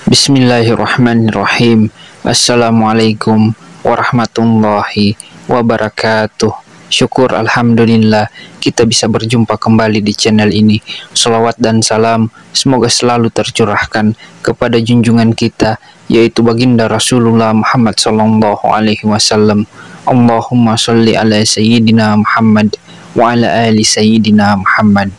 Bismillahirrahmanirrahim. Assalamualaikum warahmatullahi wabarakatuh. Syukur alhamdulillah kita bisa berjumpa kembali di channel ini. Salawat dan salam semoga selalu tercurahkan kepada junjungan kita, yaitu baginda Rasulullah Muhammad sallallahu alaihi wasallam. Allahumma sholli ala sayyidina Muhammad wa ala ali sayyidina Muhammad.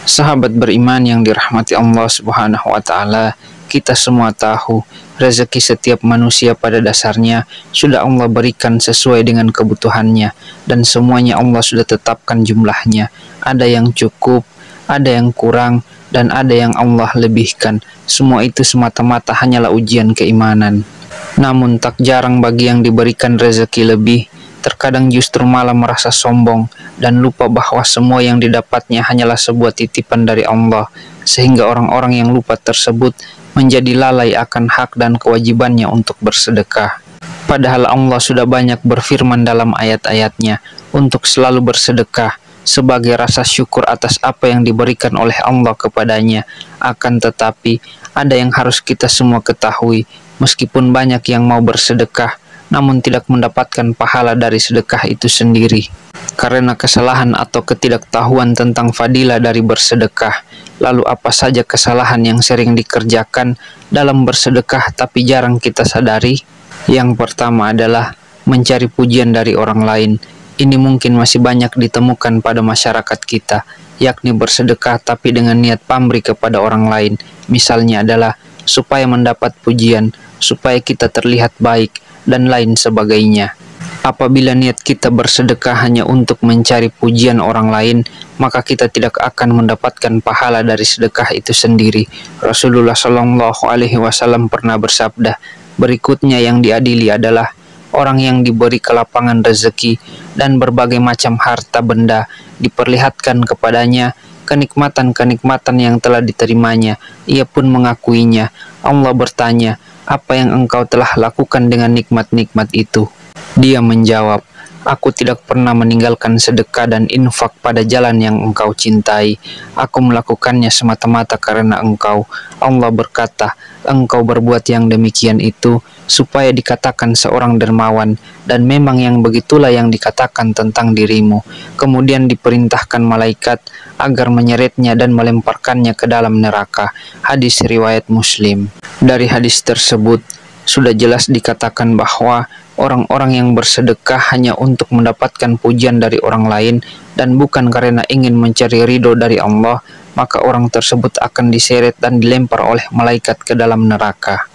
Sahabat beriman yang dirahmati Allah Subhanahu wa taala, kita semua tahu rezeki setiap manusia pada dasarnya sudah Allah berikan sesuai dengan kebutuhannya, dan semuanya Allah sudah tetapkan jumlahnya. Ada yang cukup, ada yang kurang, dan ada yang Allah lebihkan. Semua itu semata-mata hanyalah ujian keimanan. Namun tak jarang bagi yang diberikan rezeki lebih, terkadang justru malah merasa sombong dan lupa bahwa semua yang didapatnya hanyalah sebuah titipan dari Allah, sehingga orang-orang yang lupa tersebut menjadi lalai akan hak dan kewajibannya untuk bersedekah. Padahal Allah sudah banyak berfirman dalam ayat-ayatnya untuk selalu bersedekah sebagai rasa syukur atas apa yang diberikan oleh Allah kepadanya. Akan tetapi ada yang harus kita semua ketahui, meskipun banyak yang mau bersedekah namun tidak mendapatkan pahala dari sedekah itu sendiri, karena kesalahan atau ketidaktahuan tentang fadilah dari bersedekah. Lalu apa saja kesalahan yang sering dikerjakan dalam bersedekah tapi jarang kita sadari? Yang pertama adalah mencari pujian dari orang lain. Ini mungkin masih banyak ditemukan pada masyarakat kita, yakni bersedekah tapi dengan niat pamrih kepada orang lain. Misalnya adalah supaya mendapat pujian, supaya kita terlihat baik, dan lain sebagainya. Apabila niat kita bersedekah hanya untuk mencari pujian orang lain, maka kita tidak akan mendapatkan pahala dari sedekah itu sendiri. Rasulullah Shallallahu Alaihi Wasallam pernah bersabda, berikutnya yang diadili adalah orang yang diberi kelapangan rezeki dan berbagai macam harta benda diperlihatkan kepadanya kenikmatan-kenikmatan yang telah diterimanya. Ia pun mengakuinya. Allah bertanya, apa yang engkau telah lakukan dengan nikmat-nikmat itu? Dia menjawab, aku tidak pernah meninggalkan sedekah dan infak pada jalan yang engkau cintai. Aku melakukannya semata-mata karena engkau. Allah berkata, engkau berbuat yang demikian itu supaya dikatakan seorang dermawan, dan memang yang begitulah yang dikatakan tentang dirimu. Kemudian diperintahkan malaikat agar menyeretnya dan melemparkannya ke dalam neraka. Hadis riwayat Muslim. Dari hadis tersebut sudah jelas dikatakan bahwa orang-orang yang bersedekah hanya untuk mendapatkan pujian dari orang lain dan bukan karena ingin mencari ridho dari Allah, maka orang tersebut akan diseret dan dilempar oleh malaikat ke dalam neraka.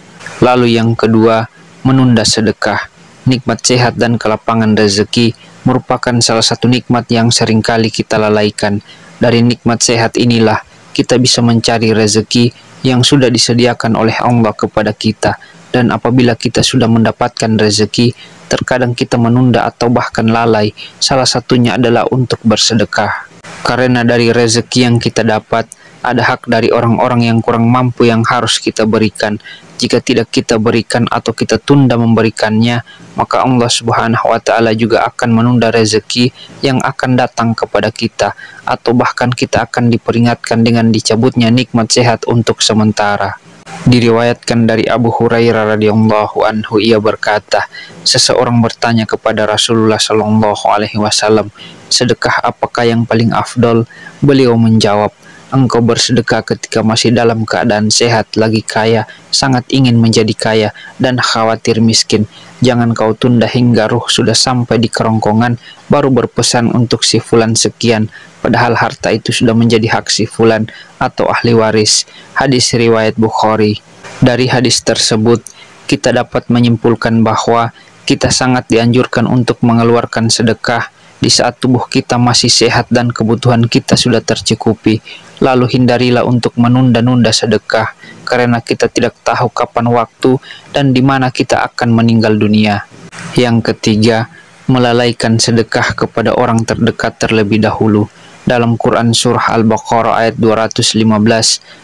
Lalu yang kedua, menunda sedekah. Nikmat sehat dan kelapangan rezeki merupakan salah satu nikmat yang seringkali kita lalaikan. Dari nikmat sehat inilah kita bisa mencari rezeki yang sudah disediakan oleh Allah kepada kita. Dan apabila kita sudah mendapatkan rezeki, terkadang kita menunda atau bahkan lalai. Salah satunya adalah untuk bersedekah. Karena dari rezeki yang kita dapat, ada hak dari orang-orang yang kurang mampu yang harus kita berikan. Jika tidak kita berikan atau kita tunda memberikannya, maka Allah Subhanahu wa taala juga akan menunda rezeki yang akan datang kepada kita, atau bahkan kita akan diperingatkan dengan dicabutnya nikmat sehat untuk sementara. Diriwayatkan dari Abu Hurairah radhiyallahu anhu, ia berkata, seseorang bertanya kepada Rasulullah Shallallahu alaihi wasallam, sedekah apakah yang paling afdol? Beliau menjawab, engkau bersedekah ketika masih dalam keadaan sehat, lagi kaya, sangat ingin menjadi kaya, dan khawatir miskin. Jangan kau tunda hingga ruh sudah sampai di kerongkongan, baru berpesan untuk si fulan sekian, padahal harta itu sudah menjadi hak si fulan atau ahli waris. Hadis riwayat Bukhari. Dari hadis tersebut, kita dapat menyimpulkan bahwa kita sangat dianjurkan untuk mengeluarkan sedekah di saat tubuh kita masih sehat dan kebutuhan kita sudah tercukupi. Lalu hindarilah untuk menunda-nunda sedekah, karena kita tidak tahu kapan waktu dan di mana kita akan meninggal dunia. Yang ketiga, melalaikan sedekah kepada orang terdekat terlebih dahulu. Dalam Quran Surah Al-Baqarah ayat 215,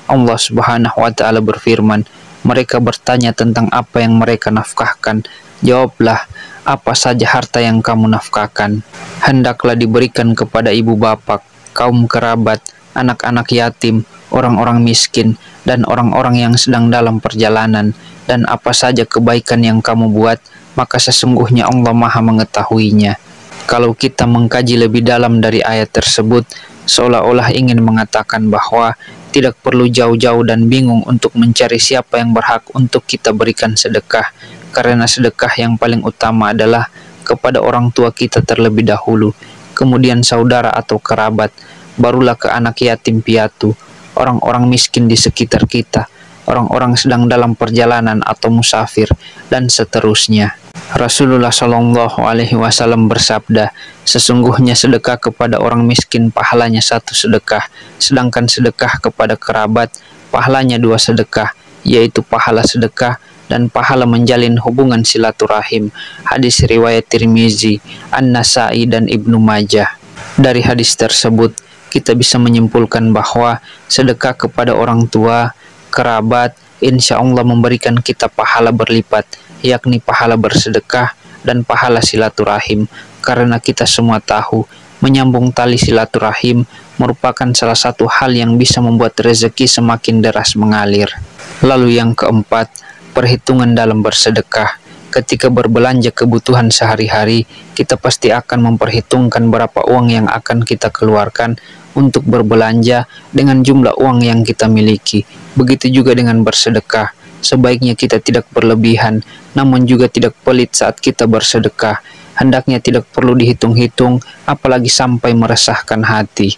Allah Subhanahu wa ta'ala berfirman, mereka bertanya tentang apa yang mereka nafkahkan. Jawablah, apa saja harta yang kamu nafkahkan? Hendaklah diberikan kepada ibu bapak, kaum kerabat, anak-anak yatim, orang-orang miskin, dan orang-orang yang sedang dalam perjalanan. Dan apa saja kebaikan yang kamu buat, maka sesungguhnya Allah Maha mengetahuinya. Kalau kita mengkaji lebih dalam dari ayat tersebut, seolah-olah ingin mengatakan bahwa tidak perlu jauh-jauh dan bingung untuk mencari siapa yang berhak untuk kita berikan sedekah, karena sedekah yang paling utama adalah kepada orang tua kita terlebih dahulu, kemudian saudara atau kerabat, barulah ke anak yatim piatu, orang-orang miskin di sekitar kita, orang-orang sedang dalam perjalanan atau musafir, dan seterusnya. Rasulullah Shallallahu Alaihi Wasallam bersabda, sesungguhnya sedekah kepada orang miskin pahalanya 1 sedekah, sedangkan sedekah kepada kerabat pahalanya 2 sedekah, yaitu pahala sedekah dan pahala menjalin hubungan silaturahim. Hadis riwayat Tirmizi, An-Nasai, dan Ibnu Majah. Dari hadis tersebut kita bisa menyimpulkan bahwa sedekah kepada orang tua, kerabat, insya Allah memberikan kita pahala berlipat, yakni pahala bersedekah dan pahala silaturahim, karena kita semua tahu menyambung tali silaturahim merupakan salah satu hal yang bisa membuat rezeki semakin deras mengalir. Lalu yang keempat, perhitungan dalam bersedekah. Ketika berbelanja kebutuhan sehari-hari, kita pasti akan memperhitungkan berapa uang yang akan kita keluarkan untuk berbelanja dengan jumlah uang yang kita miliki. Begitu juga dengan bersedekah. Sebaiknya kita tidak berlebihan, namun juga tidak pelit saat kita bersedekah. Hendaknya tidak perlu dihitung-hitung, apalagi sampai meresahkan hati.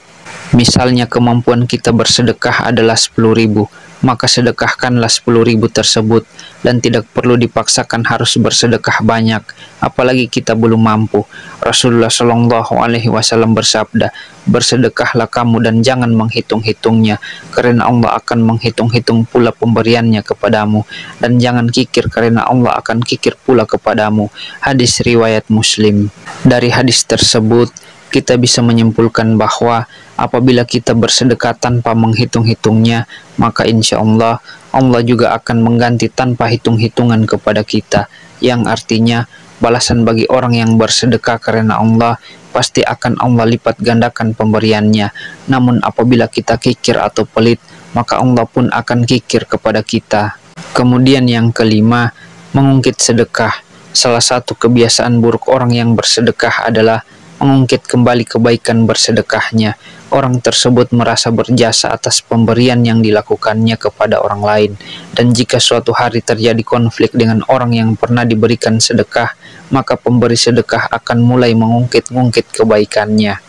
Misalnya kemampuan kita bersedekah adalah 10.000, maka sedekahkanlah 10.000 tersebut, dan tidak perlu dipaksakan harus bersedekah banyak, apalagi kita belum mampu. Rasulullah Shallallahu Alaihi Wasallam bersabda, bersedekahlah kamu dan jangan menghitung-hitungnya, karena Allah akan menghitung-hitung pula pemberiannya kepadamu, dan jangan kikir karena Allah akan kikir pula kepadamu. Hadis riwayat Muslim. Dari hadis tersebut kita bisa menyimpulkan bahwa apabila kita bersedekah tanpa menghitung-hitungnya, maka insya Allah juga akan mengganti tanpa hitung-hitungan kepada kita, yang artinya balasan bagi orang yang bersedekah karena Allah pasti akan Allah lipat gandakan pemberiannya. Namun apabila kita kikir atau pelit, maka Allah pun akan kikir kepada kita. Kemudian yang kelima, mengungkit sedekah. Salah satu kebiasaan buruk orang yang bersedekah adalah mengungkit kembali kebaikan bersedekahnya. Orang tersebut merasa berjasa atas pemberian yang dilakukannya kepada orang lain, dan jika suatu hari terjadi konflik dengan orang yang pernah diberikan sedekah, maka pemberi sedekah akan mulai mengungkit-ungkit kebaikannya,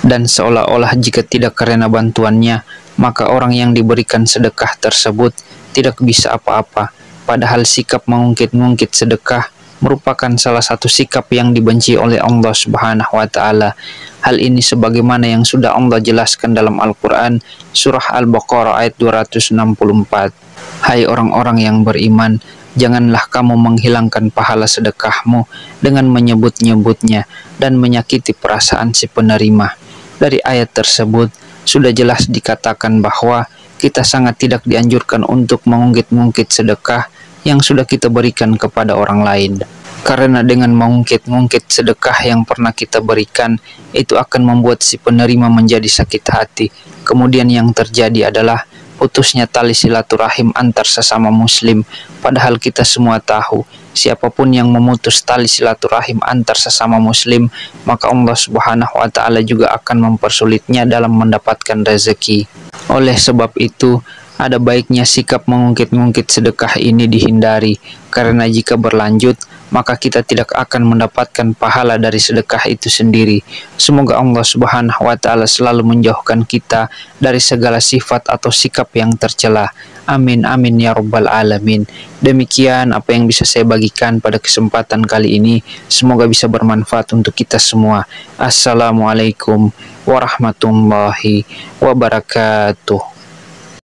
dan seolah-olah jika tidak karena bantuannya, maka orang yang diberikan sedekah tersebut tidak bisa apa-apa. Padahal sikap mengungkit-ungkit sedekah merupakan salah satu sikap yang dibenci oleh Allah Subhanahu wa Ta'ala. Hal ini sebagaimana yang sudah Allah jelaskan dalam Al-Quran, surah Al-Baqarah ayat 264. Hai orang-orang yang beriman, janganlah kamu menghilangkan pahala sedekahmu dengan menyebut-nyebutnya dan menyakiti perasaan si penerima. Dari ayat tersebut sudah jelas dikatakan bahwa kita sangat tidak dianjurkan untuk mengungkit-ungkit sedekah yang sudah kita berikan kepada orang lain. Karena dengan mengungkit-ungkit sedekah yang pernah kita berikan, itu akan membuat si penerima menjadi sakit hati. Kemudian yang terjadi adalah putusnya tali silaturahim antar sesama muslim. Padahal kita semua tahu, siapapun yang memutus tali silaturahim antar sesama muslim, maka Allah Subhanahu wa Ta'ala juga akan mempersulitnya dalam mendapatkan rezeki. Oleh sebab itu, ada baiknya sikap mengungkit-ungkit sedekah ini dihindari, karena jika berlanjut, maka kita tidak akan mendapatkan pahala dari sedekah itu sendiri. Semoga Allah Subhanahu wa Ta'ala selalu menjauhkan kita dari segala sifat atau sikap yang tercela. Amin amin ya rabbal alamin. Demikian apa yang bisa saya bagikan pada kesempatan kali ini. Semoga bisa bermanfaat untuk kita semua. Assalamualaikum warahmatullahi wabarakatuh.